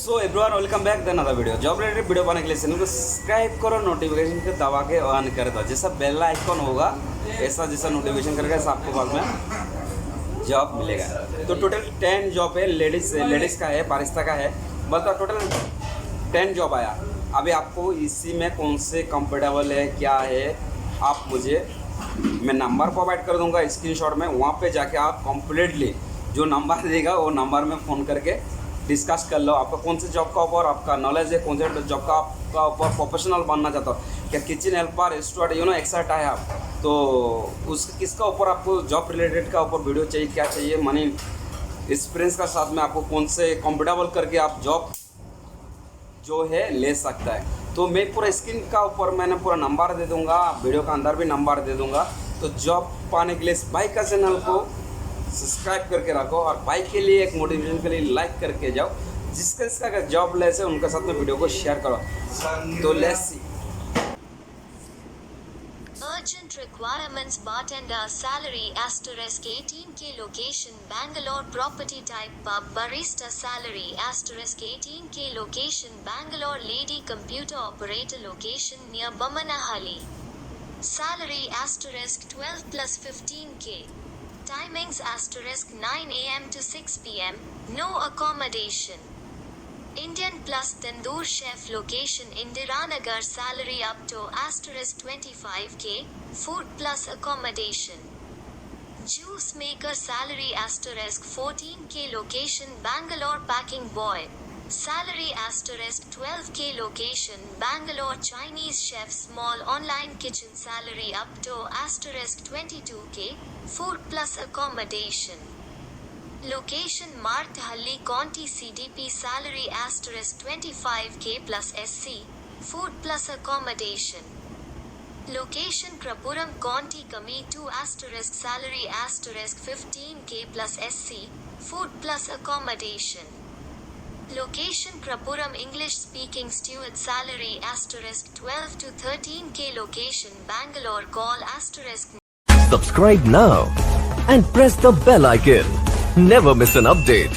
So everyone welcome back the another video. Job related video पाने के लिए channel को सब्सक्राइब करो, नोटिफिकेशन को दबा के ऑन कर दो। जैसा बेल आइकॉन होगा ऐसा जैसा नोटिफिकेशन करेगा ऐसा आपको बाद में जॉब मिलेगा। तो टोटल 10 जॉब है, लेडीज़ का है, बारिस्ता का है, मतलब टोटल 10 जॉब आया। अभी आपको इसी में कौन से कंफर्टेबल है क्या है आप मुझे मैं नंबर प्रोवाइड कर दूंगा स्क्रीनशॉट में। वहाँ पे जाके आप कम्प्लीटली जो नंबर देगा वो नंबर में फ़ोन करके डिस्कस कर लो। आपका कौन से जॉब का ऊपर आपका नॉलेज है, कौन से जॉब का आपका ऊपर प्रोफेशनल बनना चाहता हो, क्या किचन हेल्पर, स्टूवर्ड एक्सर्ट है आप, तो उस किसका ऊपर आपको जॉब रिलेटेड का ऊपर वीडियो चाहिए, क्या चाहिए, मनी एक्सपीरियंस का साथ में आपको कौन से कंफर्टेबल करके आप जॉब जो है ले सकता है। तो मैं पूरा स्क्रीन का ऊपर मैंने पूरा नंबर दे दूँगा, वीडियो का अंदर भी नंबर दे दूँगा। तो जॉब पाने के लिए इस भाई का चैनल को सब्सक्राइब करके रखो और भाई के लिए एक मोटिवेशन के लिए लाइक करके जाओ। जिसका अगर जॉब लेस है उनके साथ में वीडियो को शेयर करो। तो let's see. Urgent requirements: bartender, salary asterisk 18K, location Bangalore, property type pub, barista, salary asterisk 18K, location Bangalore, lady computer operator, location near Bommanahali, salary asterisk 12 plus 15K, timings asterisk 9 AM to 6 PM, no accommodation, Indian plus tandoor chef, location Indiranagar, salary upto asterisk 25K, food plus accommodation, juice maker, salary asterisk 14K, location Bangalore, packing boy, salary asterisk 12K, location Bangalore, Chinese chef, small online kitchen, salary upto asterisk 22K, food plus accommodation, location Marathahalli, Conti CDP, salary asterisk 25K plus SC, food plus accommodation, location Krpuram, Conti commi 2 asterisk, salary asterisk 15K plus SC, food plus accommodation, location Krpuram, English speaking steward, salary asterisk 12 to 13K, location Bangalore, call asterisk. Subscribe now and press the bell icon. Never miss an update.